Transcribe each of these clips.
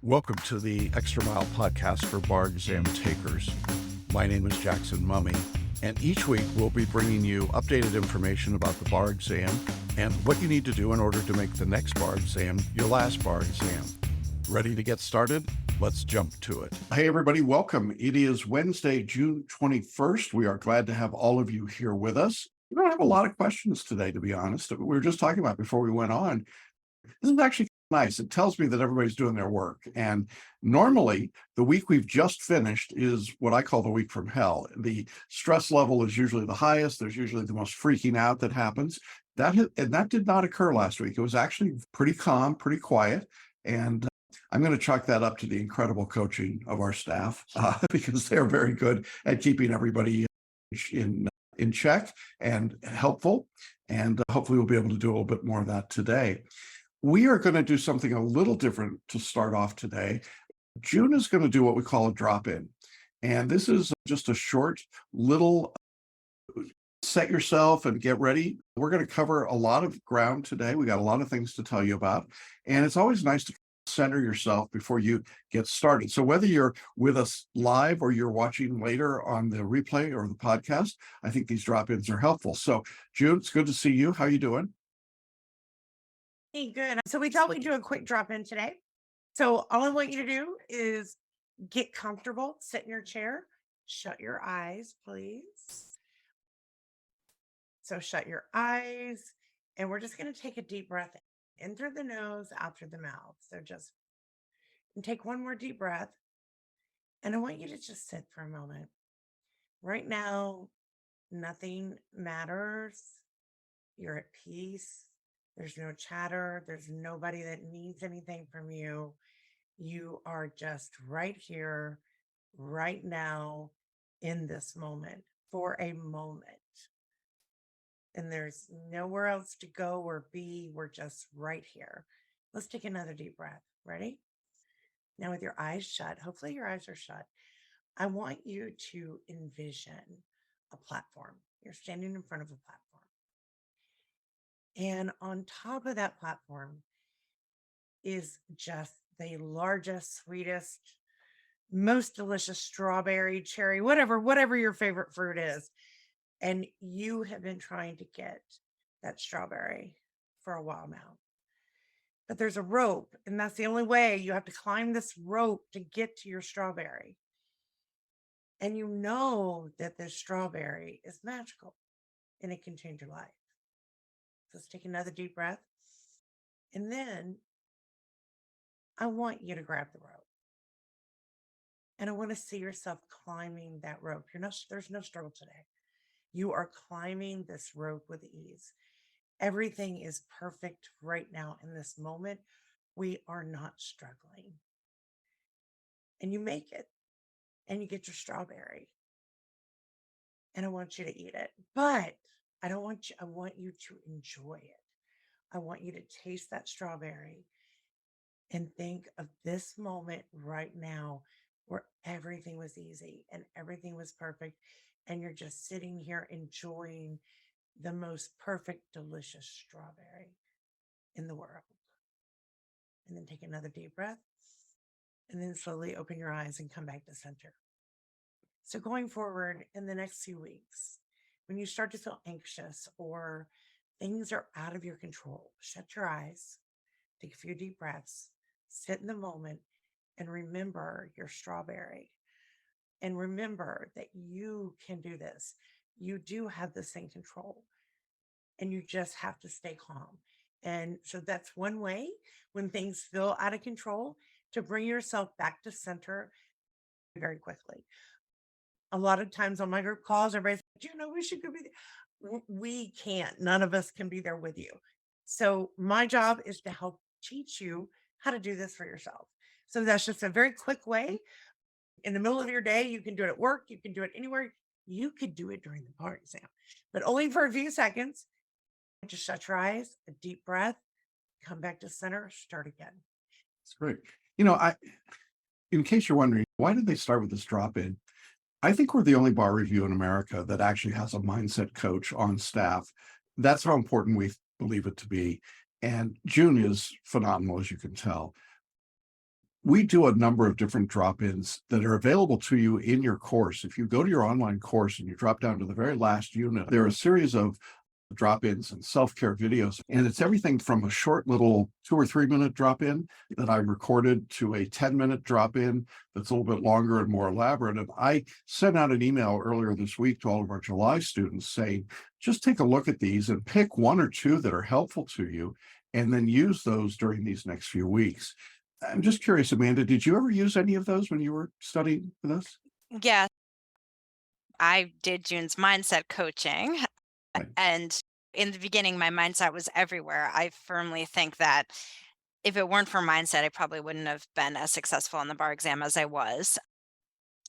Welcome to the Extra Mile podcast for bar exam takers. My name is Jackson Mummy, and each week we'll be bringing you updated information about the bar exam and what you need to do in order to make the next bar exam your last bar exam. Ready to get started? Let's jump to it. Hey, everybody, welcome. It is Wednesday, June 21st. We are glad to have all of you here with us. We don't have a lot of questions today, to be honest. We were just talking about before we went on. This is actually nice. It tells me that everybody's doing their work. And normally, the week we've just finished is what I call the week from hell. The stress level is usually the highest. There's usually the most freaking out that happens. That did not occur last week. It was actually pretty calm, pretty quiet. And I'm going to chalk that up to the incredible coaching of our staff because they're very good at keeping everybody in check and helpful. And hopefully we'll be able to do a little bit more of that today. We are going to do something a little different to start off today. June is going to do what we call a drop-in. And this is just a short little set yourself and get ready. We're going to cover a lot of ground today. We got a lot of things to tell you about. And it's always nice to center yourself before you get started. So whether you're with us live or you're watching later on the replay or the podcast, I think these drop-ins are helpful. So June, it's good to see you. How are you doing? Hey, good. So we thought we'd do a quick drop in today. So all I want you to do is get comfortable, sit in your chair, shut your eyes, please. So shut your eyes, and we're just going to take a deep breath in through the nose, out through the mouth. So just take one more deep breath, and I want you to just sit for a moment. Right now, nothing matters. You're at peace. There's no chatter. There's nobody that needs anything from you. You are just right here, right now, in this moment, for a moment. And there's nowhere else to go or be. We're just right here. Let's take another deep breath. Ready? Now with your eyes shut, hopefully your eyes are shut, I want you to envision a platform. You're standing in front of a platform. And on top of that platform is just the largest, sweetest, most delicious strawberry, cherry, whatever your favorite fruit is. And you have been trying to get that strawberry for a while now. But there's a rope, and that's the only way. You have to climb this rope to get to your strawberry. And you know that this strawberry is magical and it can change your life. Let's take another deep breath. And then I want you to grab the rope. And I want to see yourself climbing that rope. There's no struggle today. You are climbing this rope with ease. Everything is perfect right now in this moment. We are not struggling. And you make it. And you get your strawberry. And I want you to eat it. But I want you to enjoy it. I want you to taste that strawberry and think of this moment right now where everything was easy and everything was perfect. And you're just sitting here enjoying the most perfect, delicious strawberry in the world. And then take another deep breath and then slowly open your eyes and come back to center. So going forward in the next few weeks, when you start to feel anxious or things are out of your control, shut your eyes, take a few deep breaths, sit in the moment, and remember your strawberry. And remember that you can do this. You do have this in control, and you just have to stay calm. And so that's one way when things feel out of control to bring yourself back to center very quickly. A lot of times on my group calls, everybody's like, we should go be there. We can't. None of us can be there with you. So my job is to help teach you how to do this for yourself. So that's just a very quick way. In the middle of your day, you can do it at work. You can do it anywhere. You could do it during the bar exam, but only for a few seconds. Just shut your eyes, a deep breath, come back to center, start again. That's great. In case you're wondering, why did they start with this drop-in? I think we're the only bar review in America that actually has a mindset coach on staff. That's how important we believe it to be. And June is phenomenal, as you can tell. We do a number of different drop-ins that are available to you in your course. If you go to your online course and you drop down to the very last unit, there are a series of drop-ins and self-care videos. And it's everything from a short little 2 or 3 minute drop-in that I recorded to a 10-minute drop-in that's a little bit longer and more elaborate. And I sent out an email earlier this week to all of our July students saying, just take a look at these and pick 1 or 2 that are helpful to you, and then use those during these next few weeks. I'm just curious, Amanda, did you ever use any of those when you were studying for this? Yeah, I did June's mindset coaching. Right. And in the beginning, my mindset was everywhere. I firmly think that if it weren't for mindset, I probably wouldn't have been as successful on the bar exam as I was.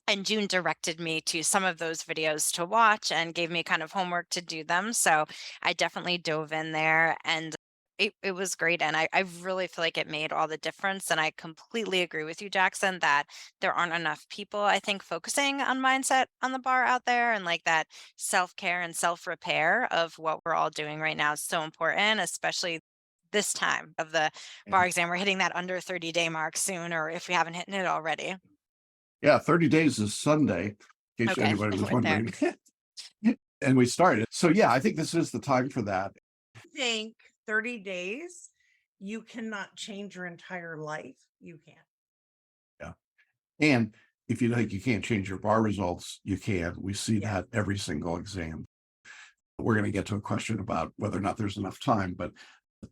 And June directed me to some of those videos to watch and gave me kind of homework to do them. So I definitely dove in there and it was great. And I really feel like it made all the difference. And I completely agree with you, Jackson, that there aren't enough people, I think, focusing on mindset on the bar out there. And like that self care and self repair of what we're all doing right now is so important, especially this time of the Yeah. bar exam. We're hitting that under 30-day mark soon, or if we haven't hit it already. Yeah, 30 days is Sunday, in case Okay, anybody was we're there. wondering. And we started. So yeah, I think this is the time for that. I think 30 days, you cannot change your entire life. You can't. Yeah. And if you think you can't change your bar results, you can. We see Yeah. that every single exam. We're going to get to a question about whether or not there's enough time, but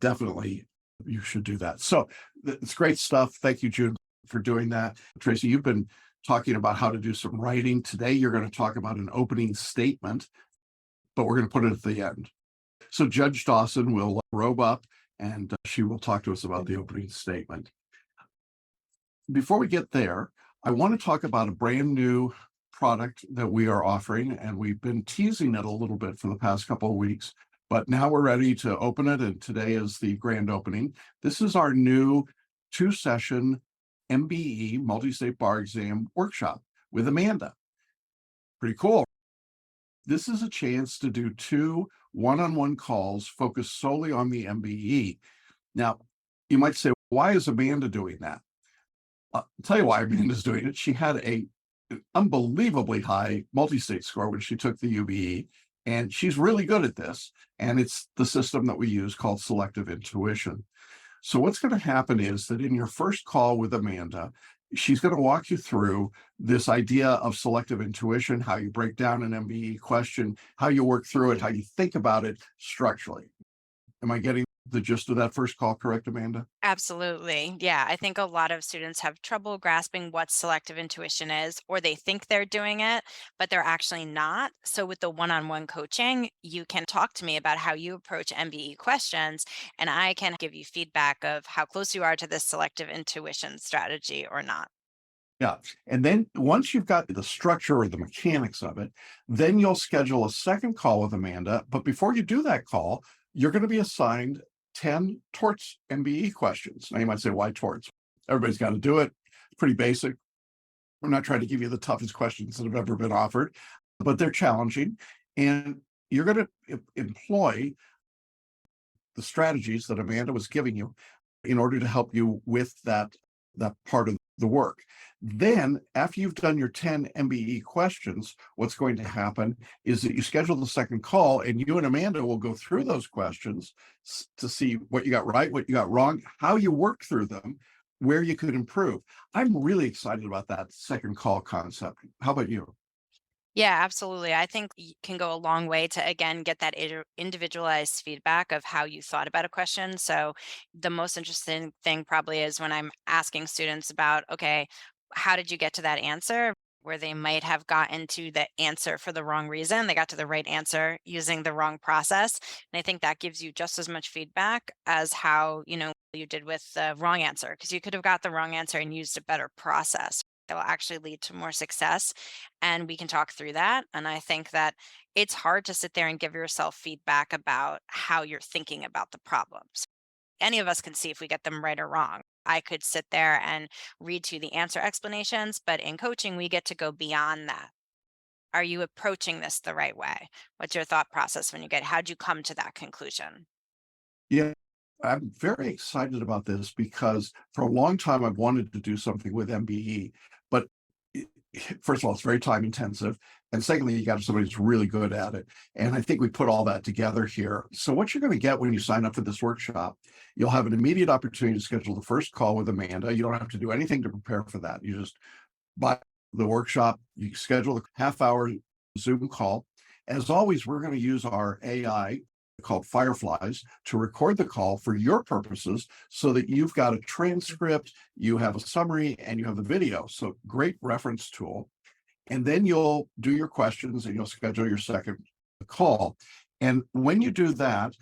definitely you should do that. So it's great stuff. Thank you, June, for doing that. Tracy, you've been talking about how to do some writing. Today, you're going to talk about an opening statement, but we're going to put it at the end. So Judge Dawson will robe up and she will talk to us about the opening statement. Before we get there, I want to talk about a brand new product that we are offering, and we've been teasing it a little bit for the past couple of weeks, but now we're ready to open it, and today is the grand opening. This is our new 2-session MBE, multi-state bar exam workshop with Amanda. Pretty cool. This is a chance to do 2 one-on-one calls focused solely on the MBE. Now, you might say, why is Amanda doing that? I'll tell you why Amanda's doing it. She had an unbelievably high multi-state score when she took the UBE, and she's really good at this. And it's the system that we use called selective intuition. So what's going to happen is that in your first call with Amanda, she's going to walk you through this idea of selective intuition, how you break down an MBE question, how you work through it, how you think about it structurally. Am I getting the gist of that first call correct, Amanda? Absolutely. Yeah. I think a lot of students have trouble grasping what selective intuition is, or they think they're doing it, but they're actually not. So, with the one on one coaching, you can talk to me about how you approach MBE questions, and I can give you feedback of how close you are to this selective intuition strategy or not. Yeah. And then once you've got the structure or the mechanics of it, then you'll schedule a second call with Amanda. But before you do that call, you're going to be assigned 10 torts MBE questions. Now you might say, why torts? Everybody's got to do it. Pretty basic. We're not trying to give you the toughest questions that have ever been offered, but they're challenging. And you're going to employ the strategies that Amanda was giving you in order to help you with that part of the work. Then, after you've done your 10 MBE questions, what's going to happen is that you schedule the second call, and you and Amanda will go through those questions to see what you got right, what you got wrong, how you work through them, where you could improve. I'm really excited about that second call concept. How about you? Yeah, absolutely. I think can go a long way to again get that individualized feedback of how you thought about a question. So the most interesting thing probably is when I'm asking students about, okay, how did you get to that answer? Where they might have gotten to the answer for the wrong reason. They got to the right answer using the wrong process. And I think that gives you just as much feedback as how, you did with the wrong answer, because you could have got the wrong answer and used a better process that will actually lead to more success. And we can talk through that. And I think that it's hard to sit there and give yourself feedback about how you're thinking about the problems. Any of us can see if we get them right or wrong. I could sit there and read to the answer explanations, but in coaching, we get to go beyond that. Are you approaching this the right way? What's your thought process when how'd you come to that conclusion? Yeah. I'm very excited about this because for a long time I've wanted to do something with MBE, but it- first of all, it's very time intensive. And secondly, you got to have somebody who's really good at it. And I think we put all that together here. So what you're going to get when you sign up for this workshop, you'll have an immediate opportunity to schedule the first call with Amanda. You don't have to do anything to prepare for that. You just buy the workshop, you schedule a half-hour Zoom call. As always, we're going to use our AI called Fireflies to record the call for your purposes so that you've got a transcript, you have a summary, and you have the video. So great reference tool. And then you'll do your questions and you'll schedule your second call. And when you do that,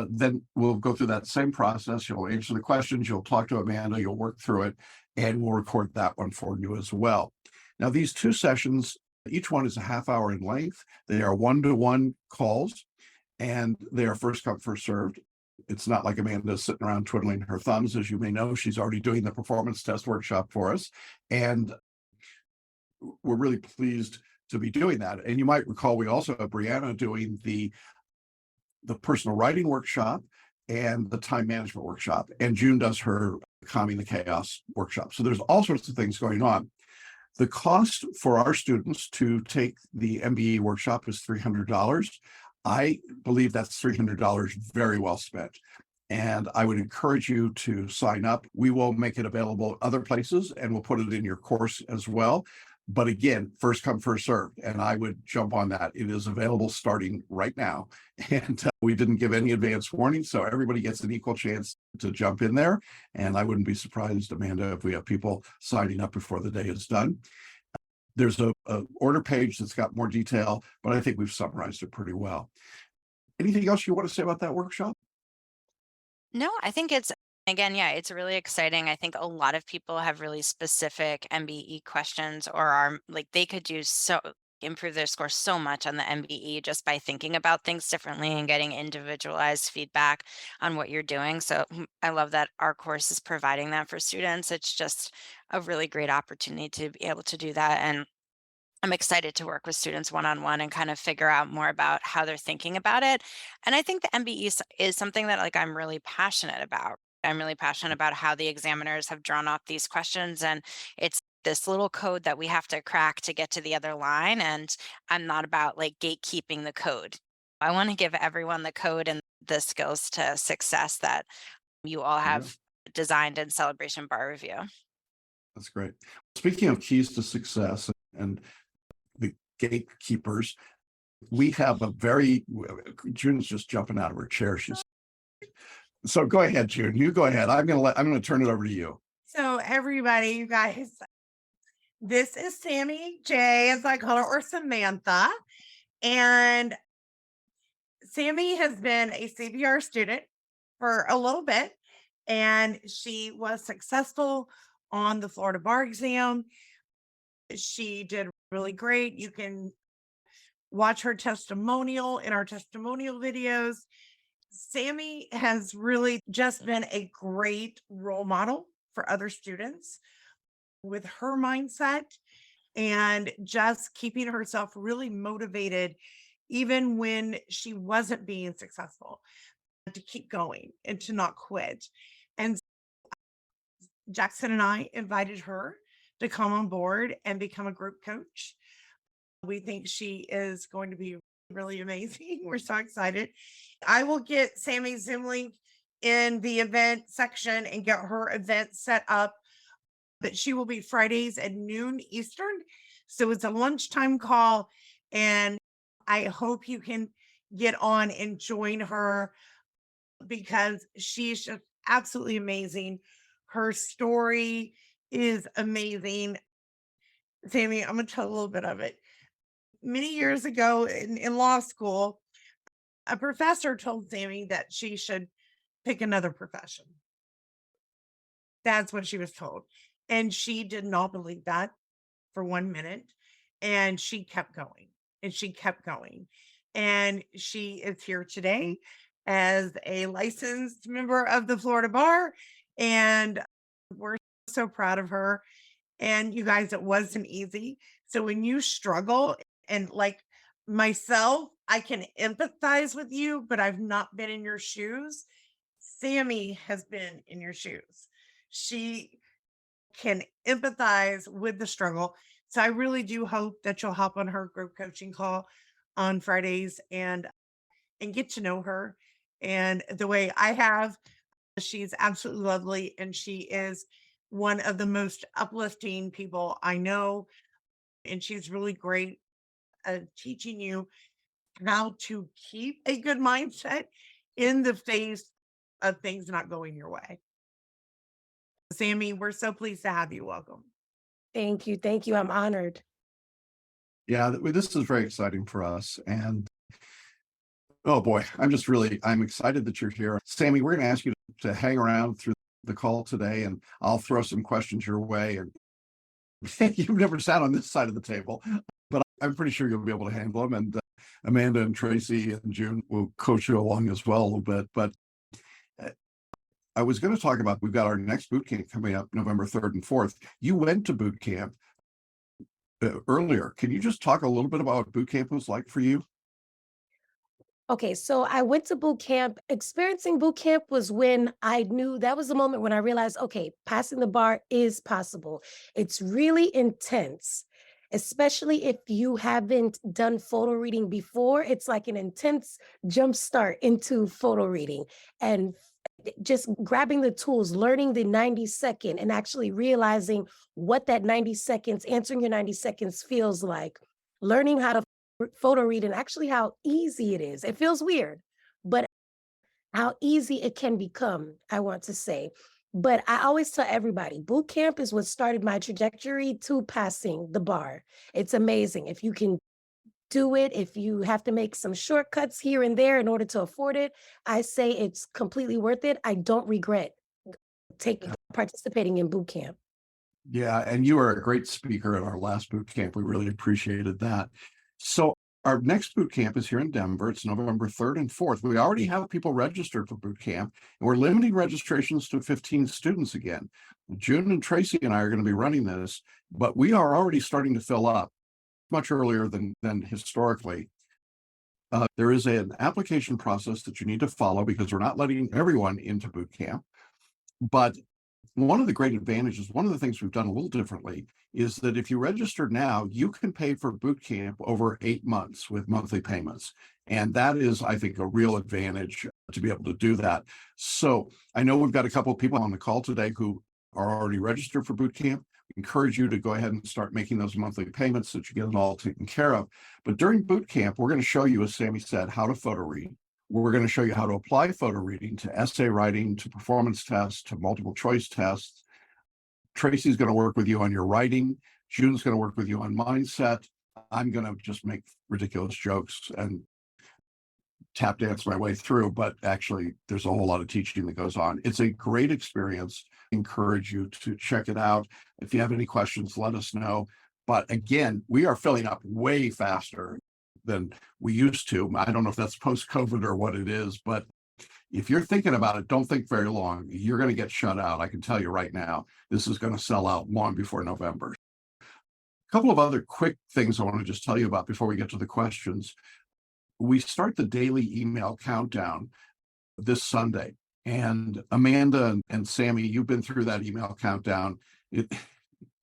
then we'll go through that same process. You'll answer the questions, you'll talk to Amanda, you'll work through it, and we'll record that one for you as well. Now, these two sessions, each one is a half hour in length. They are one-to-one calls, and they are first come, first served. It's not like Amanda's sitting around twiddling her thumbs. As you may know, she's already doing the performance test workshop for us. And we're really pleased to be doing that. And you might recall we also have Brianna doing the personal writing workshop and the time management workshop. And June does her Calming the Chaos workshop. So there's all sorts of things going on. The cost for our students to take the MBE workshop is $300. I believe that's $300 very well spent. And I would encourage you to sign up. We will make it available other places and we'll put it in your course as well. But again, first come, first served. And I would jump on that. It is available starting right now. And we didn't give any advance warning. So everybody gets an equal chance to jump in there. And I wouldn't be surprised, Amanda, if we have people signing up before the day is done. There's a order page that's got more detail, but I think we've summarized it pretty well. Anything else you want to say about that workshop? No, I think it's, again, yeah, it's really exciting. I think a lot of people have really specific MBE questions or are like they could do so improve their score so much on the MBE just by thinking about things differently and getting individualized feedback on what you're doing. So I love that our course is providing that for students. It's just a really great opportunity to be able to do that. And I'm excited to work with students one-on-one and kind of figure out more about how they're thinking about it. And I think the MBE is something that like I'm really passionate about. I'm really passionate about how the examiners have drawn up these questions and it's this little code that we have to crack to get to the other line. And I'm not about like gatekeeping the code. I want to give everyone the code and the skills to success that you all Yeah, have designed in Celebration Bar Review. that's great. Speaking of keys to success and the gatekeepers, we have a very, June's just jumping out of her chair. So go ahead, June. You go ahead. I'm gonna turn it over to you. So everybody, you guys, this is Sammy J, as I call her, or Samantha. And Sammy has been a CBR student for a little bit, and she was successful on the Florida bar exam. She did really great. You can watch her testimonial in our testimonial videos. Sammy has really just been a great role model for other students with her mindset and just keeping herself really motivated, even when she wasn't being successful, to keep going and to not quit. And Jackson and I invited her to come on board and become a group coach. We think she is going to be really amazing. We're so excited. I will get Sammy's Zoom link in the event section and get her event set up. But she will be Fridays at noon Eastern. So it's a lunchtime call. And I hope you can get on and join her because she's just absolutely amazing. Her story is amazing. Sammy, I'm going to tell a little bit of it. Many years ago in law school, a professor told Sammy that she should pick another profession. That's what she was told. And she did not believe that for 1 minute. And she kept going and she kept going. And she is here today as a licensed member of the Florida Bar. And we're so proud of her. And you guys, it wasn't easy. So when you struggle, and like myself, I can empathize with you, but I've not been in your shoes. Sammy has been in your shoes. She can empathize with the struggle. So I really do hope that you'll hop on her group coaching call on Fridays and get to know her. And the way I have, she's absolutely lovely and she is one of the most uplifting people I know. And she's really great at teaching you how to keep a good mindset in the face of things not going your way. Sammy, we're so pleased to have you. Welcome. Thank you. Thank you. I'm honored. Yeah, this is very exciting for us. And oh boy, I'm excited that you're here. Sammy, we're going to ask you to hang around through the call today, and I'll throw some questions your way. And you've never sat on this side of the table, but I'm pretty sure you'll be able to handle them. And Amanda and Tracy and June will coach you along as well a little bit. But uh, I was going to talk about, we've got our next boot camp coming up November 3rd and 4th. You went to boot camp earlier. Can you just talk a little bit about what boot camp was like for you? Okay, so I went to boot camp. Experiencing boot camp was when I knew that was the moment when I realized, okay, passing the bar is possible. It's really intense, especially if you haven't done photo reading before. It's like an intense jump start into photo reading and just grabbing the tools, learning the 90-second and actually realizing what that 90 seconds, answering your 90 seconds feels like, learning how to photo read and actually how easy it is. It feels weird, but how easy it can become, I want to say. But I always tell everybody, boot camp is what started my trajectory to passing the bar. It's amazing. If you can do it, if you have to make some shortcuts here and there in order to afford it, I say it's completely worth it. I don't regret participating in boot camp. Yeah, and you were a great speaker at our last boot camp. We really appreciated that. So our next boot camp is here in Denver. It's November 3rd and 4th. We already have people registered for boot camp, and we're limiting registrations to 15 students again. June and Tracy and I are going to be running this, but we are already starting to fill up much earlier than historically. There is an application process that you need to follow because we're not letting everyone into boot camp. But one of the great advantages, one of the things we've done a little differently is that if you register now, you can pay for boot camp over 8 months with monthly payments. And that is, I think, a real advantage to be able to do that. So I know we've got a couple of people on the call today who are already registered for boot camp. We encourage you to go ahead and start making those monthly payments so that you get it all taken care of. But during boot camp, we're going to show you, as Sammy said, how to photo read. We're going to show you how to apply photo reading to essay writing, to performance tests, to multiple choice tests. Tracy's going to work with you on your writing. June's going to work with you on mindset. I'm going to just make ridiculous jokes and tap dance my way through, but actually there's a whole lot of teaching that goes on. It's a great experience. I encourage you to check it out. If you have any questions, let us know. But again, we are filling up way faster than we used to. I don't know if that's post-COVID or what it is, but if you're thinking about it, don't think very long. You're going to get shut out. I can tell you right now, this is going to sell out long before November. A couple of other quick things I want to just tell you about before we get to the questions. We start the daily email countdown this Sunday. And Amanda and Sammy, you've been through that email countdown.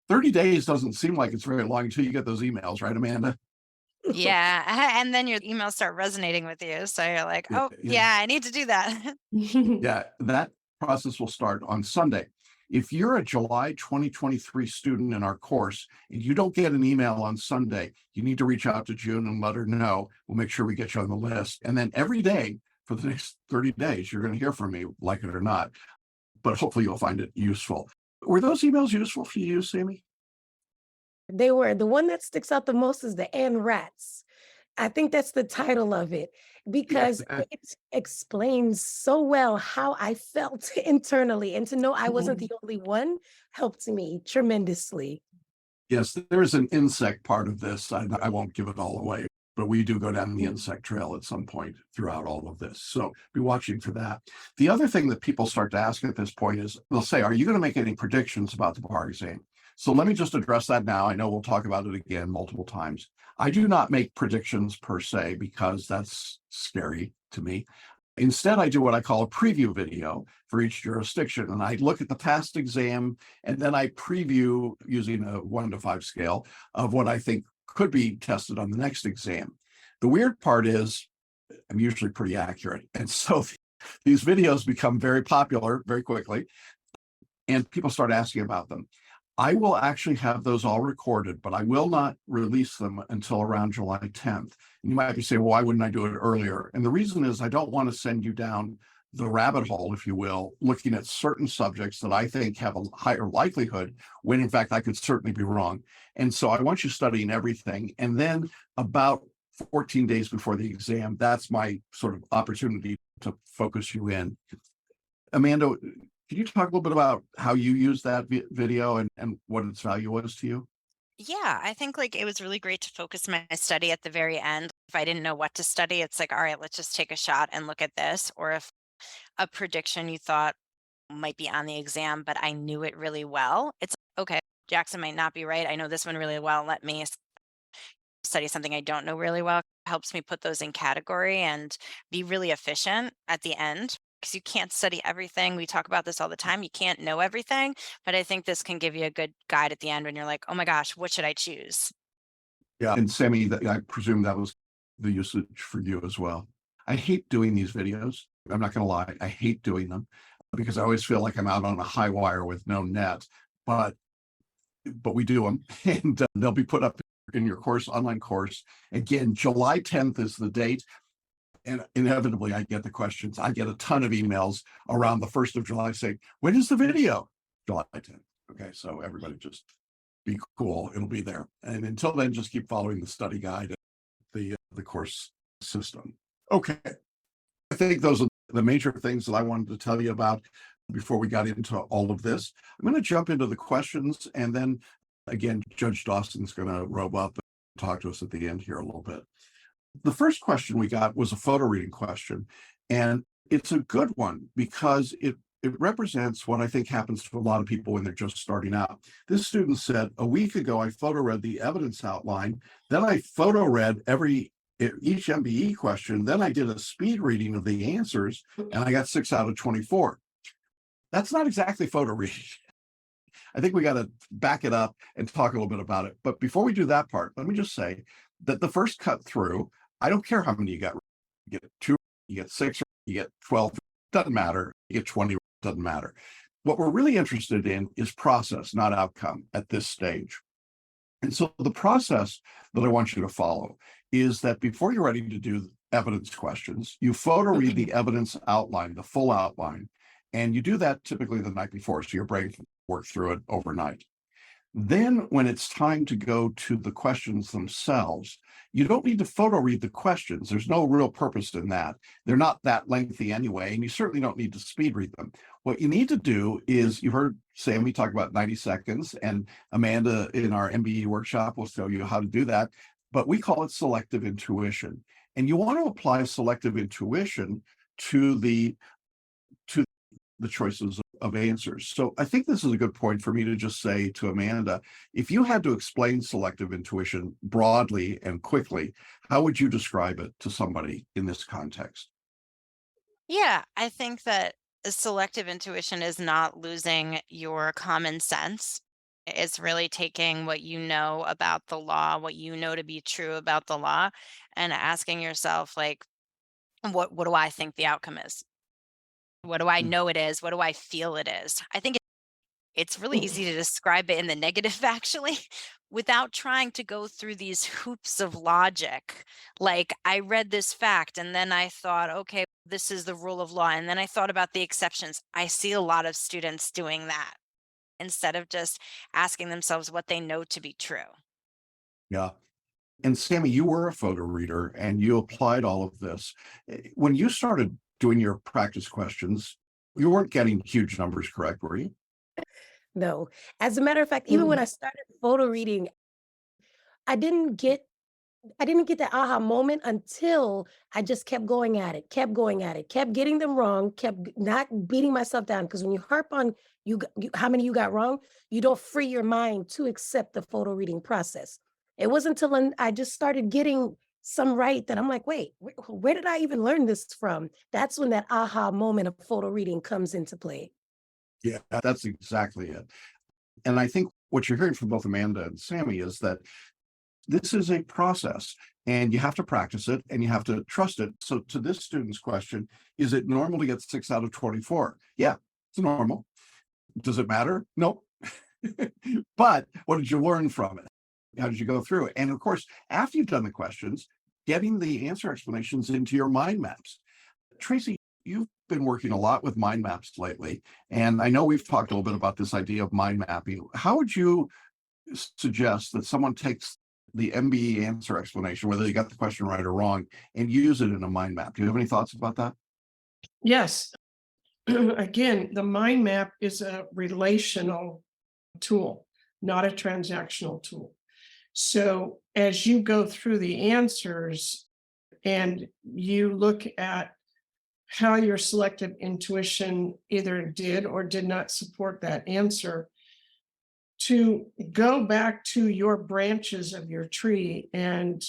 30 days doesn't seem like it's very long until you get those emails, right, Amanda? Yeah. And then your emails start resonating with you. So you're like, oh, yeah, I need to do that. Yeah, that process will start on Sunday. If you're a July 2023 student in our course and you don't get an email on Sunday, you need to reach out to June and let her know. We'll make sure we get you on the list. And then every day for the next 30 days, you're going to hear from me, like it or not. But hopefully you'll find it useful. Were those emails useful for you, Sammy? They were. The one that sticks out the most is the "and rats." I think that's the title of it because it explains so well how I felt internally, and to know I wasn't the only one helped me tremendously. Yes, there's an insect part of this. I won't give it all away, but we do go down the insect trail at some point throughout all of this. So be watching for that. The other thing that people start to ask at this point is, they'll say, are you going to make any predictions about the bar exam? So let me just address that now. I know we'll talk about it again multiple times. I do not make predictions per se because that's scary to me. Instead, I do what I call a preview video for each jurisdiction. And I look at the past exam and then I preview using a 1 to 5 scale of what I think could be tested on the next exam. The weird part is I'm usually pretty accurate. And so these videos become very popular very quickly, and people start asking about them. I will actually have those all recorded, but I will not release them until around July 10th. And you might be saying, well, why wouldn't I do it earlier? And the reason is I don't want to send you down the rabbit hole, if you will, looking at certain subjects that I think have a higher likelihood, when in fact I could certainly be wrong. And so I want you studying everything. And then about 14 days before the exam, that's my sort of opportunity to focus you in. Amanda, can you talk a little bit about how you use that video and what its value was to you? Yeah, I think like it was really great to focus my study at the very end. If I didn't know what to study, it's like, all right, let's just take a shot and look at this. Or if a prediction you thought might be on the exam, but I knew it really well, it's okay, Jackson might not be right. I know this one really well. Let me study something I don't know really well. Helps me put those in category and be really efficient at the end, because you can't study everything. We talk about this all the time. You can't know everything, but I think this can give you a good guide at the end when you're like, oh my gosh, what should I choose? Yeah. And Sammy, I presume that was the usage for you as well. I hate doing these videos. I'm not going to lie. I hate doing them because I always feel like I'm out on a high wire with no net, but we do them and they'll be put up in your course, online course. Again, July 10th is the date. And inevitably I get the questions. I get a ton of emails around the 1st of July saying, when is the video? July 10th. Okay. So everybody just be cool. It'll be there. And until then, just keep following the study guide, the course system. Okay. I think those are the major things that I wanted to tell you about before we got into all of this. I'm going to jump into the questions, and then again, Judge Dawson's going to robe up and talk to us at the end here a little bit. The first question we got was a photo reading question, and it's a good one because it represents what I think happens to a lot of people when they're just starting out. This student said, a week ago, I photo read the evidence outline, then I photo read each MBE question, then I did a speed reading of the answers, and I got 6 out of 24. That's not exactly photo reading. I think we got to back it up and talk a little bit about it. But before we do that part, let me just say that the first cut through, I don't care how many you got. You get 2, you get 6, you get 12, doesn't matter. You get 20, doesn't matter. What we're really interested in is process, not outcome at this stage. And so the process that I want you to follow is that before you're ready to do evidence questions, you photo read the evidence outline, the full outline, and you do that typically the night before, so your brain can work through it overnight. Then when it's time to go to the questions themselves, you don't need to photo read the questions. There's no real purpose in that. They're not that lengthy anyway, and you certainly don't need to speed read them. What you need to do is, you heard Sammy talk about 90 seconds, and Amanda in our MBE workshop will show you how to do that, but we call it selective intuition. And you want to apply selective intuition to the choices of answers. So I think this is a good point for me to just say to Amanda, if you had to explain selective intuition broadly and quickly, how would you describe it to somebody in this context? Yeah, I think that selective intuition is not losing your common sense. It's really taking what you know about the law, what you know to be true about the law, and asking yourself, like, what do I think the outcome is? What do I Mm. know it is? What do I feel it is? I think it's really easy to describe it in the negative, actually, without trying to go through these hoops of logic. Like, I read this fact and then I thought, okay, this is the rule of law. And then I thought about the exceptions. I see a lot of students doing that instead of just asking themselves what they know to be true. Yeah. And Sammy, you were a photo reader and you applied all of this. When you started doing your practice questions, you weren't getting huge numbers, correct? Were you? No. As a matter of fact, even when I started photo reading, I didn't get I didn't get that aha moment until I just kept going at it, kept going at it, kept getting them wrong, not beating myself down. Because when you harp on how many you got wrong, you don't free your mind to accept the photo reading process. It wasn't until I just started getting some right that I'm like, wait, where did I even learn this from? That's when that aha moment of photo reading comes into play. Yeah, that's exactly it. And I think what you're hearing from both Amanda and Sammy is that this is a process and you have to practice it and you have to trust it. So to this student's question, is it normal to get 6 out of 24? Yeah, it's normal. Does it matter? Nope. But what did you learn from it? How did you go through it? And of course, after you've done the questions, getting the answer explanations into your mind maps. Tracy, you've been working a lot with mind maps lately, and I know we've talked a little bit about this idea of mind mapping. How would you suggest that someone takes the MBE answer explanation, whether they got the question right or wrong, and use it in a mind map? Do you have any thoughts about that? Yes. Again, the mind map is a relational tool, not a transactional tool. So as you go through the answers and you look at how your selective intuition either did or did not support that answer, to go back to your branches of your tree and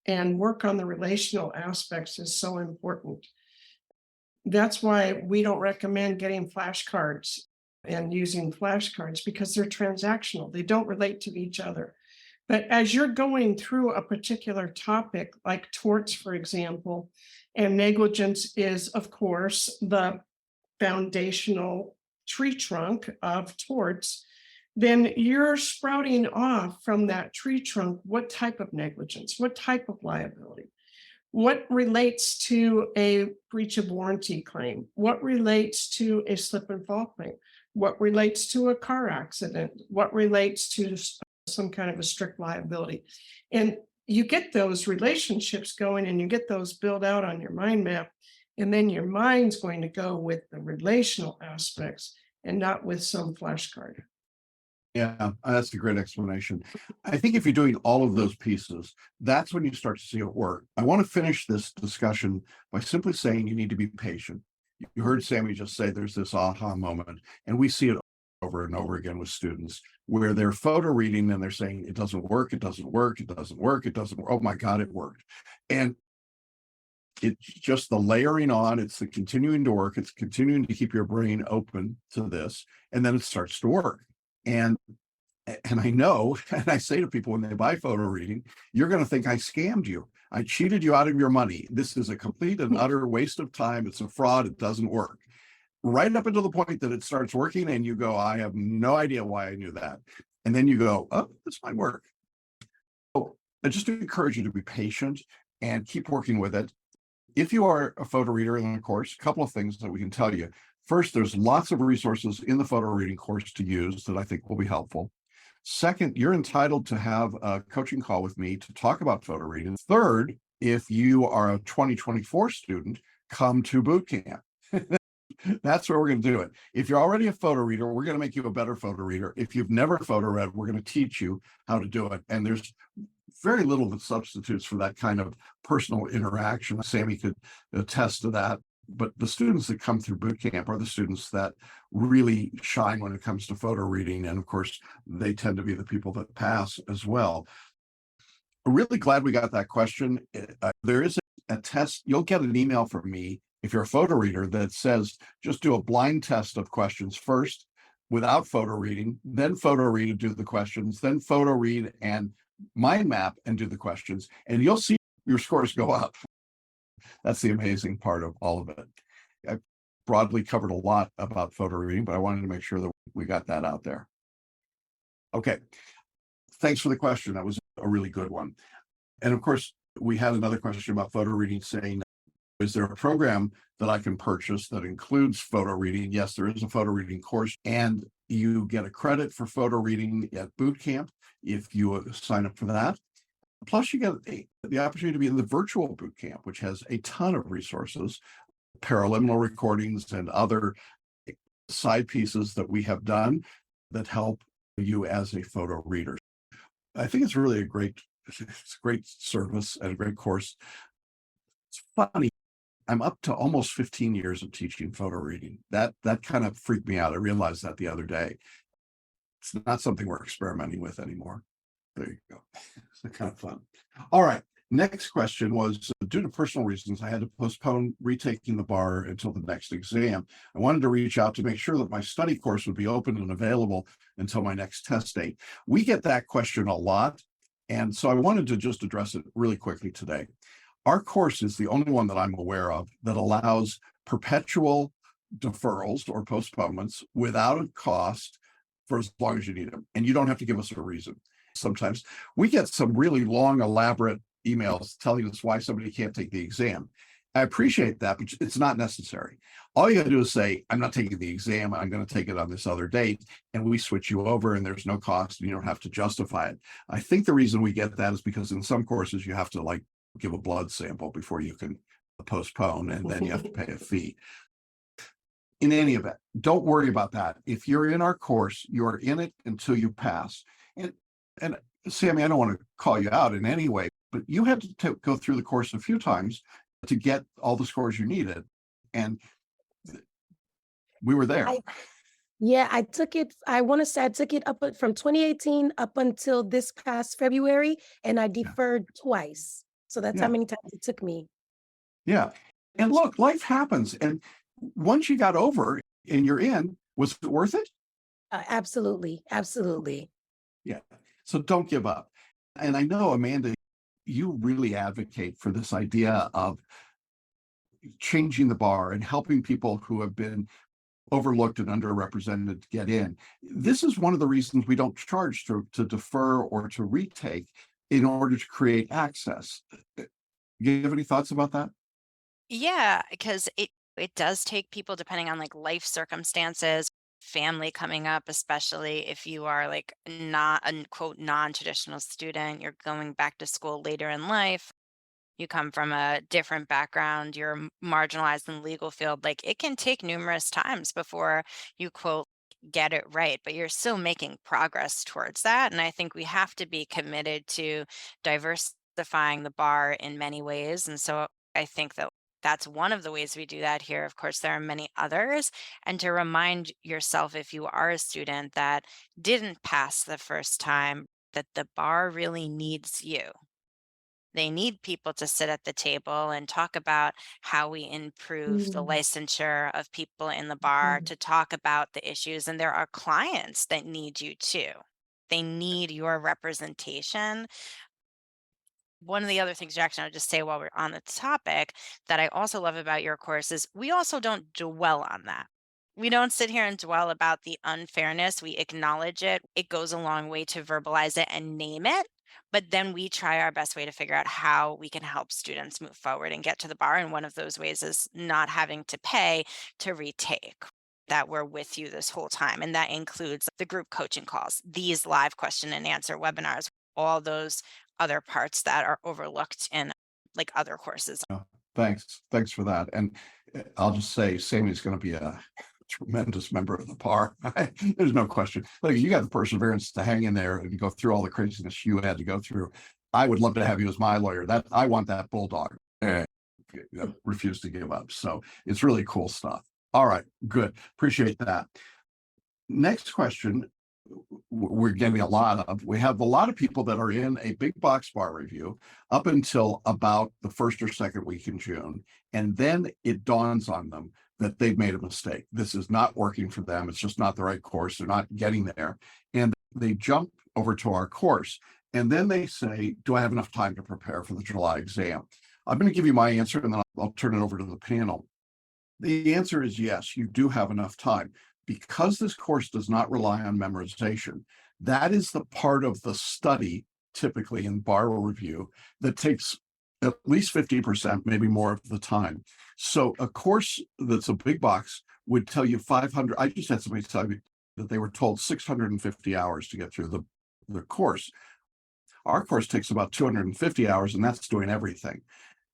work on the relational aspects is so important. That's why we don't recommend getting flashcards and using flashcards, because they're transactional. They don't relate to each other. But as you're going through a particular topic, like torts, for example, and negligence is, of course, the foundational tree trunk of torts, then you're sprouting off from that tree trunk what type of negligence, what type of liability, what relates to a breach of warranty claim, what relates to a slip and fall claim, what relates to a car accident, what relates to some kind of a strict liability. And you get those relationships going and you get those built out on your mind map. And then your mind's going to go with the relational aspects and not with some flashcard. Yeah, that's a great explanation. I think if you're doing all of those pieces, that's when you start to see it work. I want to finish this discussion by simply saying you need to be patient. You heard Sammy just say there's this aha moment, and we see it over and over again with students where they're photo reading and they're saying it doesn't work, it doesn't work, it doesn't work, it doesn't work. Oh my God, it worked. And it's just the layering on, it's the continuing to work, it's continuing to keep your brain open to this, and then it starts to work. And I know, and I say to people when they buy photo reading, you're going to think I scammed you. I cheated you out of your money. This is a complete and utter waste of time. It's a fraud. It doesn't work. Right up until the point that it starts working and you go, I have no idea why I knew that. And then you go, oh, this might work. So I just encourage you to be patient and keep working with it. If you are a photo reader in the course, a couple of things that we can tell you. First, there's lots of resources in the photo reading course to use that I think will be helpful. Second, you're entitled to have a coaching call with me to talk about photo reading. Third, if you are a 2024 student, come to boot camp. That's where we're going to do it. If you're already a photo reader, we're going to make you a better photo reader. If you've never photo read, we're going to teach you how to do it. And there's very little that substitutes for that kind of personal interaction. Sammy could attest to that. But the students that come through boot camp are the students that really shine when it comes to photo reading. And of course, they tend to be the people that pass as well. I'm really glad we got that question. There is a test. You'll get an email from me if you're a photo reader that says, just do a blind test of questions first without photo reading, then photo read and do the questions, then photo read and mind map and do the questions. And you'll see your scores go up. That's the amazing part of all of it. I broadly covered a lot about photo reading, but I wanted to make sure that we got that out there. Okay. Thanks for the question. That was a really good one. And of course, we had another question about photo reading saying, is there a program that I can purchase that includes photo reading? Yes, there is a photo reading course, and you get a credit for photo reading at boot camp if you sign up for that. Plus, you get the opportunity to be in the virtual boot camp, which has a ton of resources, paraliminal recordings, and other side pieces that we have done that help you as a photo reader. I think it's really it's a great service and a great course. It's funny. I'm up to almost 15 years of teaching photo reading. That kind of freaked me out. I realized that the other day. It's not something we're experimenting with anymore. There you go. It's kind of fun. All right. Next question was, due to personal reasons, I had to postpone retaking the bar until the next exam. I wanted to reach out to make sure that my study course would be open and available until my next test date. We get that question a lot, and so I wanted to just address it really quickly today. Our course is the only one that I'm aware of that allows perpetual deferrals or postponements without a cost for as long as you need them, and you don't have to give us a reason. Sometimes we get some really long, elaborate emails telling us why somebody can't take the exam. I appreciate that, but it's not necessary. All you got to do is say, I'm not taking the exam. I'm going to take it on this other date. And we switch you over and there's no cost and you don't have to justify it. I think the reason we get that is because in some courses you have to like give a blood sample before you can postpone, and then you have to pay a fee. In any event, don't worry about that. If you're in our course, you're in it until you pass. And Sammy, I don't want to call you out in any way, but you had to go through the course a few times to get all the scores you needed. And we were there. Yeah, I took it. I want to say I took it from 2018 up until this past February, and I deferred twice. So that's how many times it took me. Yeah. And look, life happens. And once you got over and you're in, was it worth it? Absolutely. Absolutely. Yeah. So don't give up. And I know, Amanda, you really advocate for this idea of changing the bar and helping people who have been overlooked and underrepresented to get in. This is one of the reasons we don't charge to defer or to retake in order to create access. You have any thoughts about that? Yeah, because it does take people, depending on like life circumstances, family coming up, especially if you are like not a quote non-traditional student, you're going back to school later in life, you come from a different background, you're marginalized in the legal field, like it can take numerous times before you quote get it right, but you're still making progress towards that. And I think we have to be committed to diversifying the bar in many ways. And so I think that that's one of the ways we do that here. Of course, there are many others. And to remind yourself, if you are a student that didn't pass the first time, that the bar really needs you. They need people to sit at the table and talk about how we improve the Mm, licensure of people in the bar, mm, to talk about the issues. And there are clients that need you too. They need your representation. One of the other things, Jackson, I'll just say while we're on the topic, that I also love about your course is we also don't dwell on that. We don't sit here and dwell about the unfairness. We acknowledge it. It goes a long way to verbalize it and name it. But then we try our best way to figure out how we can help students move forward and get to the bar. And one of those ways is not having to pay to retake. That we're with you this whole time. And that includes the group coaching calls, these live question and answer webinars, all those other parts that are overlooked in like other courses. Thanks for that. And I'll just say, Sammy's going to be a tremendous member of the bar. There's no question. Like, you got the perseverance to hang in there and go through all the craziness you had to go through. I would love to have you as my lawyer. That I want that bulldog. Refuse to give up. So it's really cool stuff. All right, good. Appreciate that. Next question. We're getting a lot of, we have a lot of people that are in a big box bar review up until about the first or second week in June. And then it dawns on them that they've made a mistake. This is not working for them. It's just not the right course. They're not getting there. And they jump over to our course. And then they say, do I have enough time to prepare for the July exam? I'm going to give you my answer and then I'll turn it over to the panel. The answer is yes, you do have enough time. Because this course does not rely on memorization, that is the part of the study, typically in bar review, that takes at least 50%, maybe more of the time. So a course that's a big box would tell you 500. I just had somebody tell me that they were told 650 hours to get through the course. Our course takes about 250 hours, and that's doing everything.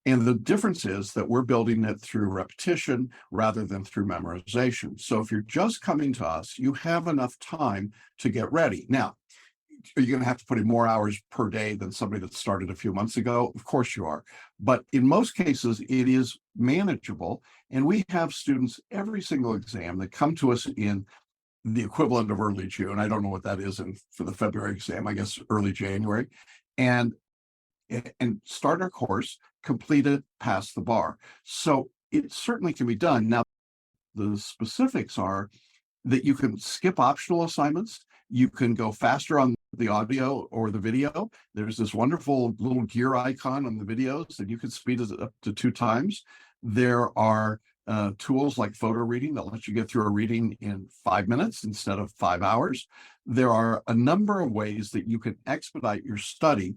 And the difference is that we're building it through repetition rather than through memorization. So if you're just coming to us, you have enough time to get ready. Now, are you going to have to put in more hours per day than somebody that started a few months ago? Of course you are. But in most cases, it is manageable. And we have students every single exam that come to us in the equivalent of early June. I don't know what that is for the February exam, I guess early January. And and start our course, complete it, pass the bar. So it certainly can be done. Now, the specifics are that you can skip optional assignments. You can go faster on the audio or the video. There's this wonderful little gear icon on the videos that you can speed it up to 2 times. There are tools like photo reading that let you get through a reading in 5 minutes instead of 5 hours. There are a number of ways that you can expedite your study.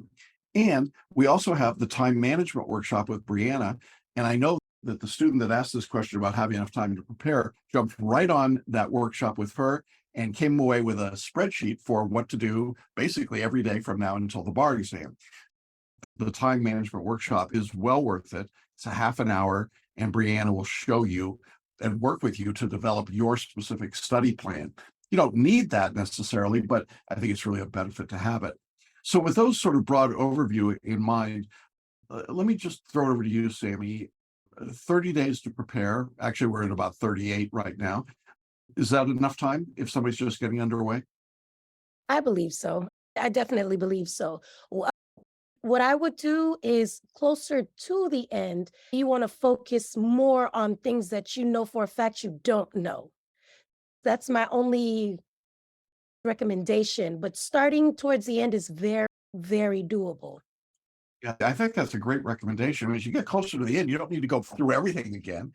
And we also have the time management workshop with Brianna. And I know that the student that asked this question about having enough time to prepare jumped right on that workshop with her and came away with a spreadsheet for what to do basically every day from now until the bar exam. The time management workshop is well worth it. It's a half an hour, and Brianna will show you and work with you to develop your specific study plan. You don't need that necessarily, but I think it's really a benefit to have it. So with those sort of broad overview in mind, let me just throw it over to you, Sammy. 30 days to prepare. Actually, we're at about 38 right now. Is that enough time if somebody's just getting underway? I believe so. I definitely believe so. What I would do is closer to the end, you want to focus more on things that you know for a fact you don't know. That's my only recommendation, but starting towards the end is very, very doable. Yeah, I think that's a great recommendation. As you get closer to the end, you don't need to go through everything again.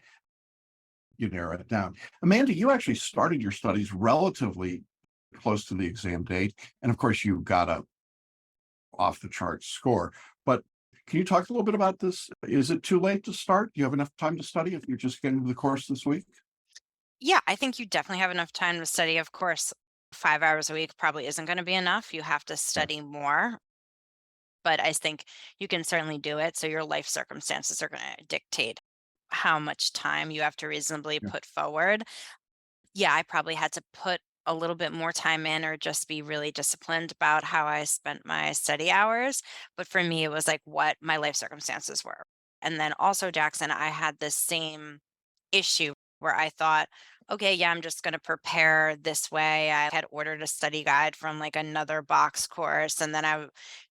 You narrow it down. Amanda, you actually started your studies relatively close to the exam date. And of course, you got a off the chart score. But can you talk a little bit about this? Is it too late to start? Do you have enough time to study if you're just getting to the course this week? Yeah, I think you definitely have enough time to study. Of course, 5 hours a week probably isn't going to be enough. You have to Yeah. study more, but I think you can certainly do it. So your life circumstances are going to dictate how much time you have to reasonably Yeah. put forward. Yeah, I probably had to put a little bit more time in or just be really disciplined about how I spent my study hours. But for me, it was like what my life circumstances were. And then also, Jackson, I had this same issue where I thought, okay, yeah, I'm just going to prepare this way. I had ordered a study guide from like another box course. And then I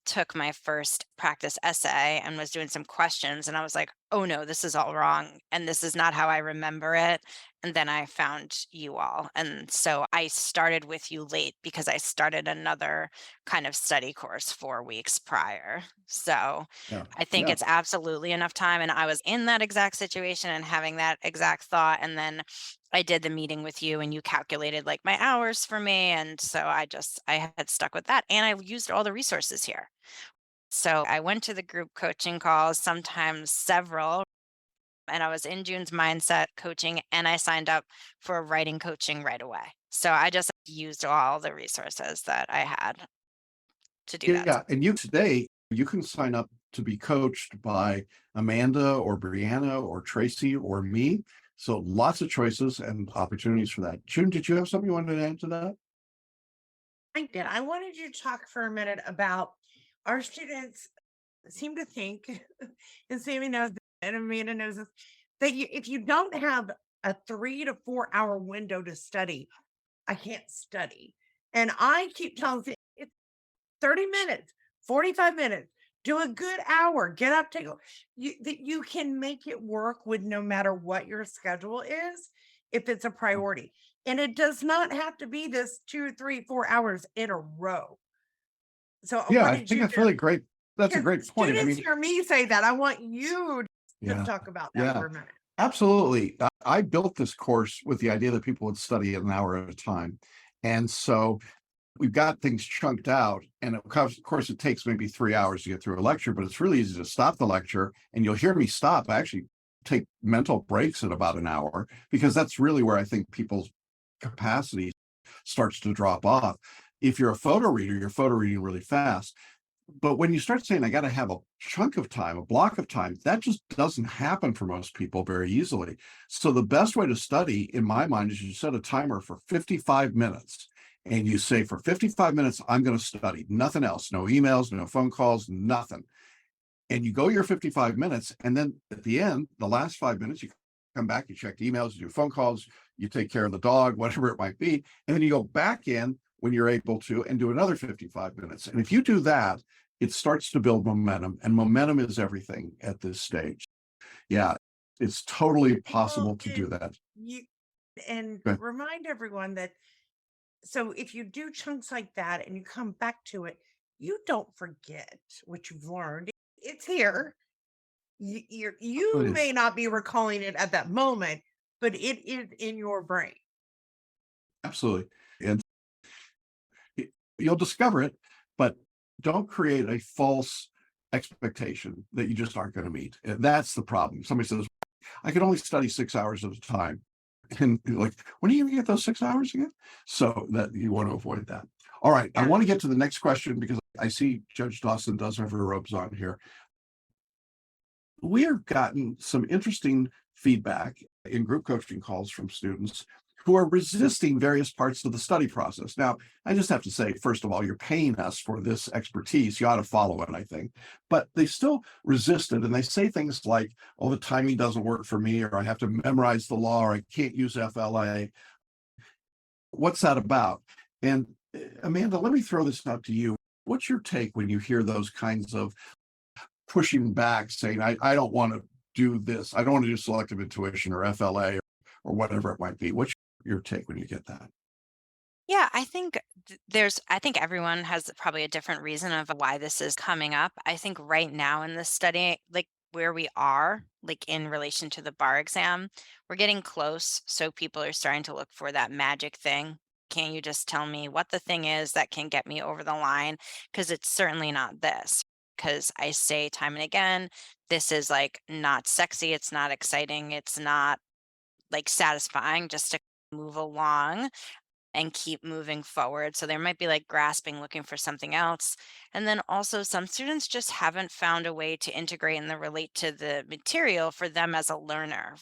took my first practice essay and was doing some questions. And I was like, oh no, this is all wrong. And this is not how I remember it. And then I found you all. And so I started with you late because I started another kind of study course 4 weeks prior. So Yeah. I think Yeah. it's absolutely enough time. And I was in that exact situation and having that exact thought. And then I did the meeting with you and you calculated like my hours for me. And so I had stuck with that. And I used all the resources here. So I went to the group coaching calls, sometimes several, and I was in June's mindset coaching and I signed up for writing coaching right away. So I just used all the resources that I had to do that. Yeah. And you today, you can sign up to be coached by Amanda or Brianna or Tracy or me. So lots of choices and opportunities for that. June, did you have something you wanted to add to that? I did. I wanted you to talk for a minute about our students seem to think, and Sammy knows this, and Amanda knows this, that if you don't have a 3 to 4 hour window to study, I can't study. And I keep telling them it's 30 minutes, 45 minutes, do a good hour, get up, that you can make it work with no matter what your schedule is, if it's a priority. And it does not have to be this 2, 3, 4 hours in a row. So I Yeah, I wanted think you that's to, really great. That's a because great point. I students mean, hear me say that. I want you to yeah, talk about that yeah, for a minute. absolutely. I built this course with the idea that people would study an hour at a time. And so we've got things chunked out. And of course, it takes maybe 3 hours to get through a lecture, but it's really easy to stop the lecture. And you'll hear me stop. I actually take mental breaks at about an hour because that's really where I think people's capacity starts to drop off. If you're a photo reader, you're photo reading really fast. But when you start saying, I got to have a chunk of time, a block of time, that just doesn't happen for most people very easily. So the best way to study, in my mind, is you set a timer for 55 minutes. And you say, for 55 minutes, I'm going to study, nothing else, no emails, no phone calls, nothing. And you go your 55 minutes. And then at the end, the last 5 minutes, you come back, you check emails, you do phone calls, you take care of the dog, whatever it might be. And then you go back in when you're able to and do another 55 minutes. And if you do that, it starts to build momentum, and momentum is everything at this stage. Yeah, it's totally possible Well, to do that. you and Good. remind everyone that so if you do chunks like that and you come back to it, you don't forget what you've learned. It's here. You Absolutely. may not be recalling it at that moment, but it is in your brain. Absolutely. And you'll discover it, but don't create a false expectation that you just aren't going to meet. And that's the problem. Somebody says, I can only study 6 hours at a time. And you're like, when are you going to get those 6 hours again? So that you want to avoid that. All right. I Yeah. want to get to the next question because I see Judge Dawson does have her robes on here. We have gotten some interesting feedback in group coaching calls from students who are resisting various parts of the study process. Now, I just have to say, first of all, you're paying us for this expertise. You ought to follow it, I think. But they still resist it. And they say things like, oh, the timing doesn't work for me, or I have to memorize the law, or I can't use FLA. What's that about? And Amanda, let me throw this out to you. What's your take when you hear those kinds of pushing back, saying, I don't want to do this. I don't want to do selective intuition or FLA or whatever it might be. What's your take when you get that? Yeah, I think I think everyone has probably a different reason of why this is coming up. I think right now in this study, like where we are, like in relation to the bar exam, we're getting close. So people are starting to look for that magic thing. Can you just tell me what the thing is that can get me over the line? Because it's certainly not this. Because I say time and again, this is like not sexy, it's not exciting, it's not like satisfying just to move along and keep moving forward. So there might be like grasping, looking for something else. And then also, some students just haven't found a way to integrate and then relate to the material for them as a learner.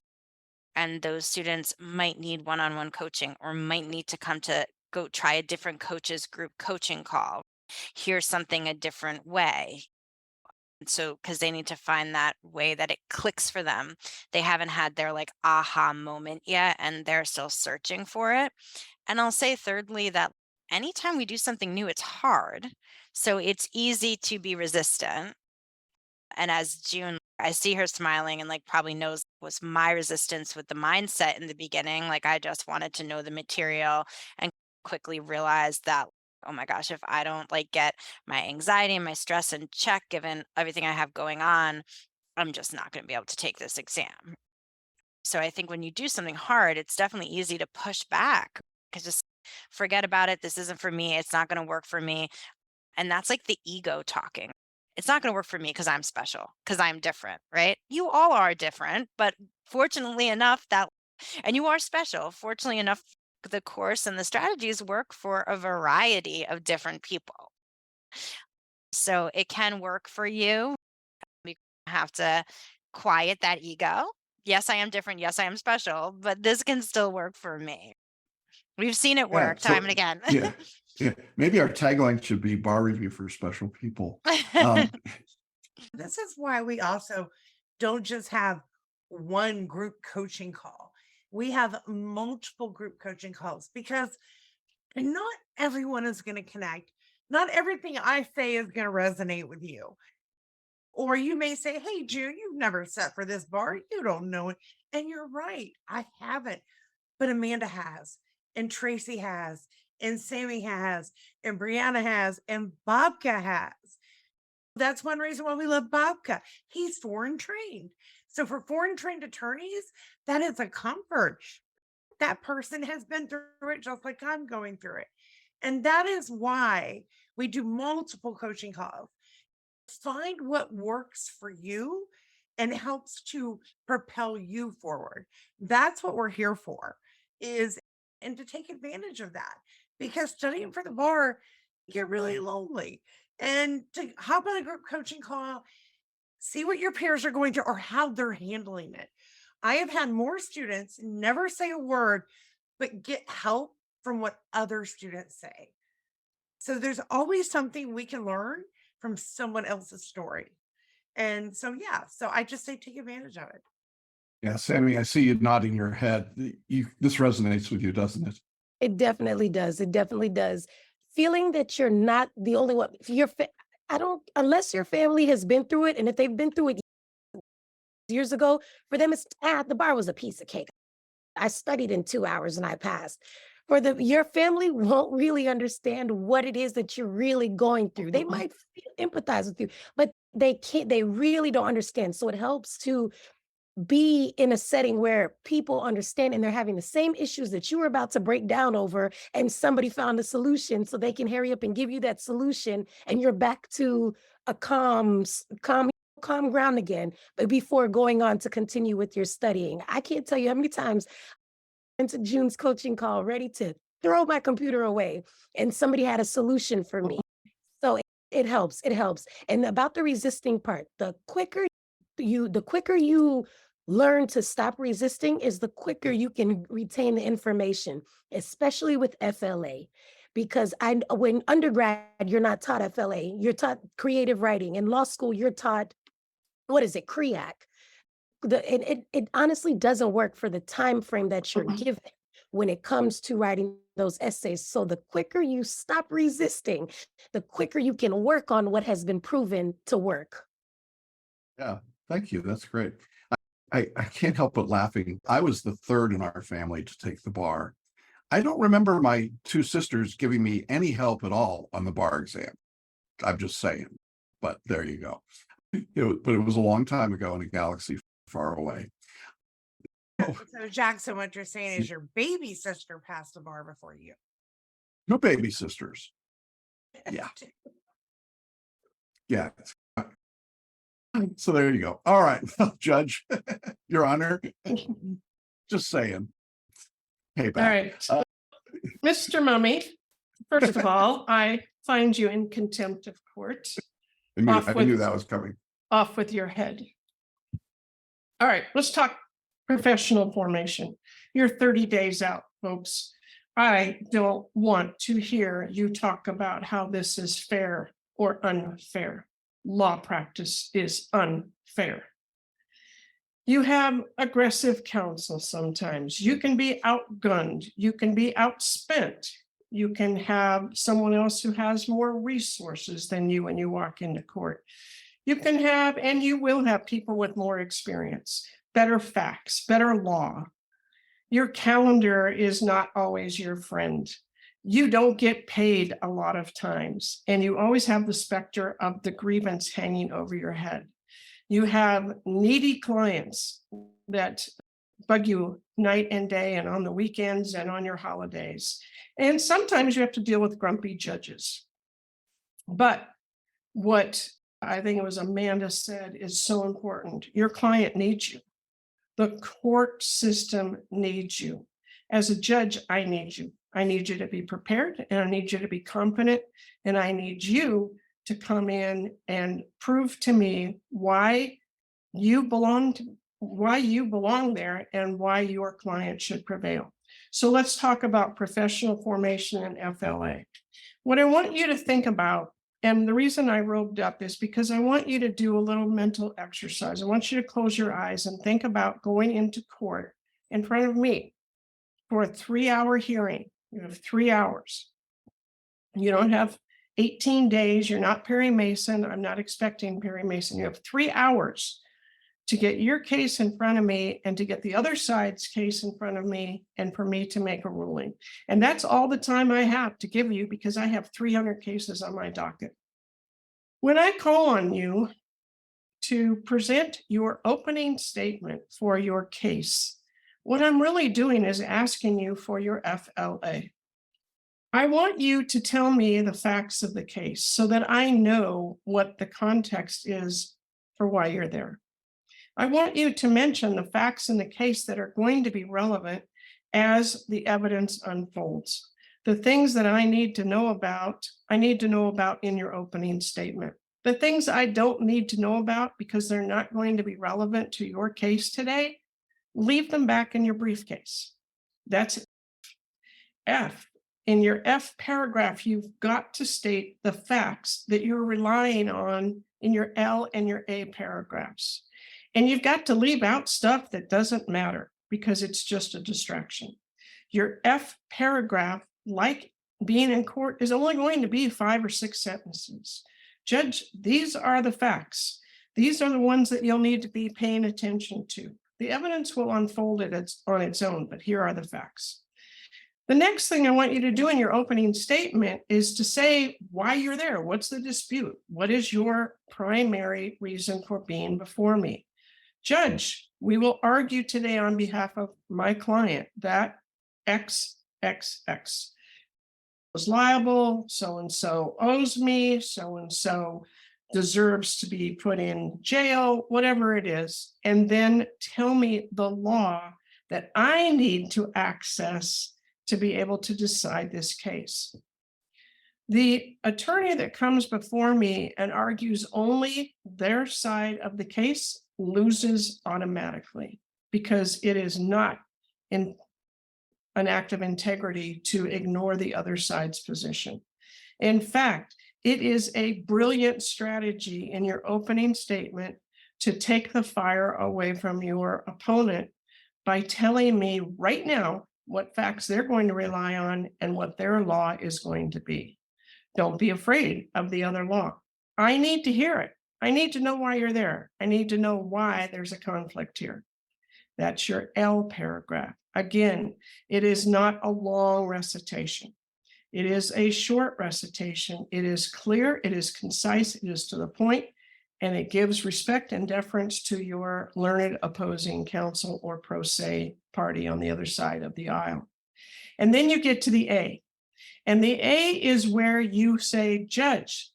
And those students might need one on one coaching or might need to come to go try a different coaches group coaching call, hear something a different way. So, because they need to find that way that it clicks for them. They haven't had their like aha moment yet, and they're still searching for it. And I'll say, thirdly, that anytime we do something new, it's hard. So it's easy to be resistant. And as June, I see her smiling and like probably knows was my resistance with the mindset in the beginning. Like I just wanted to know the material and quickly realized that, oh my gosh, if I don't like get my anxiety and my stress in check, given everything I have going on, I'm just not going to be able to take this exam. So I think when you do something hard, it's definitely easy to push back because just forget about it. This isn't for me. It's not going to work for me. And that's like the ego talking. It's not going to work for me because I'm special, because I'm different, right? You all are different, but fortunately enough that, and you are special, fortunately enough, the course and the strategies work for a variety of different people. So it can work for you. We have to quiet that ego. Yes, I am different. Yes, I am special, but this can still work for me. We've seen it Yeah. work time and again. Yeah. Yeah. Maybe our tagline should be bar review for special people. Um, This is why we also don't just have one group coaching call. We have multiple group coaching calls because not everyone is going to connect. Not everything I say is going to resonate with you. Or you may say, hey, June, you've never sat for this bar. You don't know it. And you're right. I haven't. But Amanda has, and Tracy has, and Sammy has, and Brianna has, and Bobka has. That's one reason why we love Bobka. He's foreign trained. So for foreign trained attorneys, that is a comfort. That person has been through it just like I'm going through it. And that is why we do multiple coaching calls. Find what works for you and helps to propel you forward. That's what we're here for, is and to take advantage of that, because studying for the bar get really lonely. And to hop on a group coaching call, see what your peers are going through or how they're handling it. I have had more students never say a word, but get help from what other students say. So there's always something we can learn from someone else's story. And so, yeah, so I just say take advantage of it. yeah, Sammy, I see you nodding your head. This resonates with you, doesn't it? It definitely does. It definitely does. Feeling that you're not the only one. I don't, unless your family has been through it, and if they've been through it years ago, for them, it's, the bar was a piece of cake. I studied in 2 hours and I passed. For your family won't really understand what it is that you're really going through. They might empathize with you, but they really don't understand. So it helps to be in a setting where people understand and they're having the same issues that you were about to break down over, and somebody found a solution so they can hurry up and give you that solution, and you're back to a calm ground again, but before going on to continue with your studying. I can't tell you how many times I went to June's coaching call ready to throw my computer away, and somebody had a solution for me. So it helps. It helps. And about the resisting part, the quicker you learn to stop resisting is the quicker you can retain the information, especially with FLA. Because when undergrad, you're not taught FLA, you're taught creative writing. In law school, you're taught, what is it, CREAC. It honestly doesn't work for the time frame that you're given when it comes to writing those essays. So the quicker you stop resisting, the quicker you can work on what has been proven to work. Yeah, thank you. That's great. I can't help but laughing. I was the third in our family to take the bar. I don't remember my two sisters giving me any help at all on the bar exam. I'm just saying, but there you go. But it was a long time ago in a galaxy far away. So Jackson, what you're saying is your baby sister passed the bar before you. No baby sisters. Yeah. Yeah. So there you go. All right, Judge, Your Honor, just saying. Hey, All right. Mr. Mummy, first of all, I find you in contempt of court. I knew that was coming. Off with your head. All right, let's talk professional formation. You're 30 days out, folks. I don't want to hear you talk about how this is fair or unfair. Law practice is unfair. You have aggressive counsel sometimes. You can be outgunned. You can be outspent. You can have someone else who has more resources than you when you walk into court. You can have, and you will have, people with more experience, better facts, better law. Your calendar is not always your friend. You don't get paid a lot of times, and you always have the specter of the grievance hanging over your head. You have needy clients that bug you night and day and on the weekends and on your holidays. And sometimes you have to deal with grumpy judges. But what I think it was Amanda said is so important. Your client needs you. The court system needs you. As a judge, I need you. I need you to be prepared, and I need you to be confident, and I need you to come in and prove to me why you belong there and why your client should prevail. So let's talk about professional formation and FLA. What I want you to think about, and the reason I roped up is because I want you to do a little mental exercise. I want you to close your eyes and think about going into court in front of me for a 3-hour hearing. You have 3 hours. You don't have 18 days. You're not Perry Mason. I'm not expecting Perry Mason. You have 3 hours to get your case in front of me and to get the other side's case in front of me and for me to make a ruling. And that's all the time I have to give you because I have 300 cases on my docket. When I call on you to present your opening statement for your case, what I'm really doing is asking you for your FLA. I want you to tell me the facts of the case so that I know what the context is for why you're there. I want you to mention the facts in the case that are going to be relevant as the evidence unfolds. The things that I need to know about in your opening statement. The things I don't need to know about because they're not going to be relevant to your case today, leave them back in your briefcase. That's F. In your F paragraph, you've got to state the facts that you're relying on in your L and your A paragraphs. And you've got to leave out stuff that doesn't matter because it's just a distraction. Your F paragraph, like being in court, is only going to be 5 or 6 sentences. Judge, these are the facts. These are the ones that you'll need to be paying attention to. The evidence will unfold on its own, but here are the facts. The next thing I want you to do in your opening statement is to say why you're there. What's the dispute? What is your primary reason for being before me? Judge, we will argue today on behalf of my client that XXX was liable, so-and-so owes me, so-and-so deserves to be put in jail, whatever it is, and then tell me the law that I need to access to be able to decide this case. The attorney that comes before me and argues only their side of the case loses automatically, because it is not in an act of integrity to ignore the other side's position. In fact, it is a brilliant strategy in your opening statement to take the fire away from your opponent by telling me right now what facts they're going to rely on and what their law is going to be. Don't be afraid of the other law. I need to hear it. I need to know why you're there. I need to know why there's a conflict here. That's your L paragraph. Again, it is not a long recitation. It is a short recitation. It is clear, it is concise, it is to the point, and it gives respect and deference to your learned opposing counsel or pro se party on the other side of the aisle. And then you get to the A. And the A is where you say, Judge,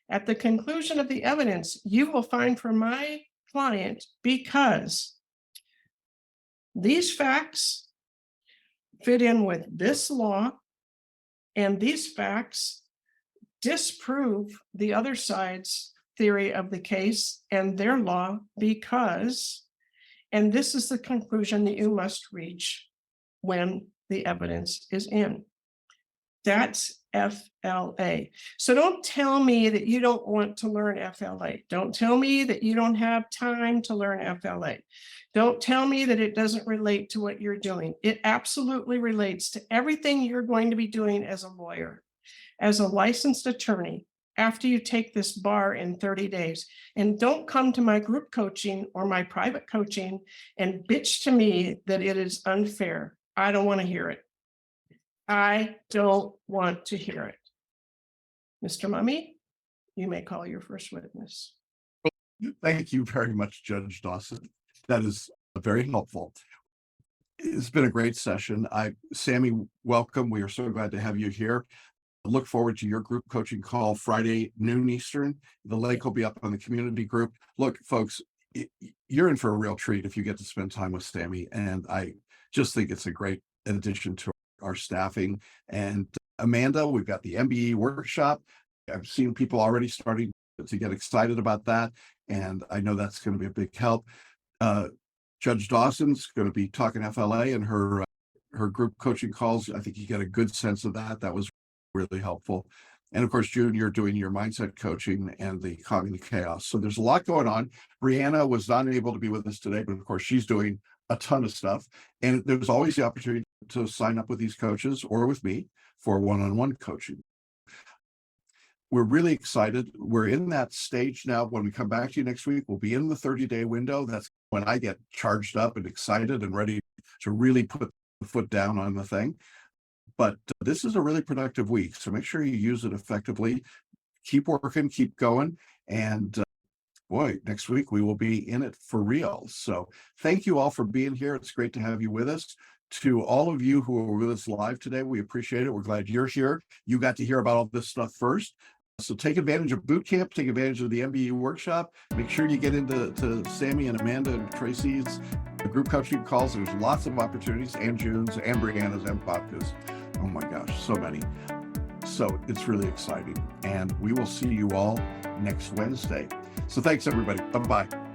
at the conclusion of the evidence, you will find for my client because these facts fit in with this law, and these facts disprove the other side's theory of the case and their law because, and this is the conclusion that you must reach when the evidence is in. That's FLA. So don't tell me that you don't want to learn FLA. Don't tell me that you don't have time to learn FLA. Don't tell me that it doesn't relate to what you're doing. It absolutely relates to everything you're going to be doing as a lawyer, as a licensed attorney, after you take this bar in 30 days. And don't come to my group coaching or my private coaching and bitch to me that it is unfair. I don't want to hear it. I don't want to hear it. Mr. Mummy, you may call your first witness. Thank you very much, Judge Dawson. That is very helpful. It's been a great session. Sammy, welcome. We are so glad to have you here. Look forward to your group coaching call Friday, noon Eastern. The link will be up on the community group. Look, folks, you're in for a real treat if you get to spend time with Sammy. And I just think it's a great addition to our staffing. And Amanda, we've got the MBE workshop. I've seen people already starting to get excited about that. And I know that's going to be a big help. Judge Dawson's going to be talking FLA and her group coaching calls. I think you get a good sense of that. That was really helpful. And of course, June, you're doing your mindset coaching and the Calming the Chaos. So there's a lot going on. Brianna was not able to be with us today, but of course, she's doing a ton of stuff. And there's always the opportunity to sign up with these coaches or with me for one-on-one coaching. We're really excited. We're in that stage now. When we come back to you next week, we'll be in the 30-day window. That's when I get charged up and excited and ready to really put the foot down on the thing. But this is a really productive week. So make sure you use it effectively. Keep working, keep going. And boy, next week we will be in it for real. So thank you all for being here. It's great to have you with us. To all of you who are with us live today, we appreciate it. We're glad you're here. You got to hear about all this stuff first. So take advantage of boot camp, take advantage of the MBE workshop. Make sure you get into Sammy and Amanda and Tracy's group coaching calls. There's lots of opportunities, and June's and Brianna's and Popka's. Oh my gosh, so many. So it's really exciting. And we will see you all next Wednesday. So thanks, everybody. Bye-bye.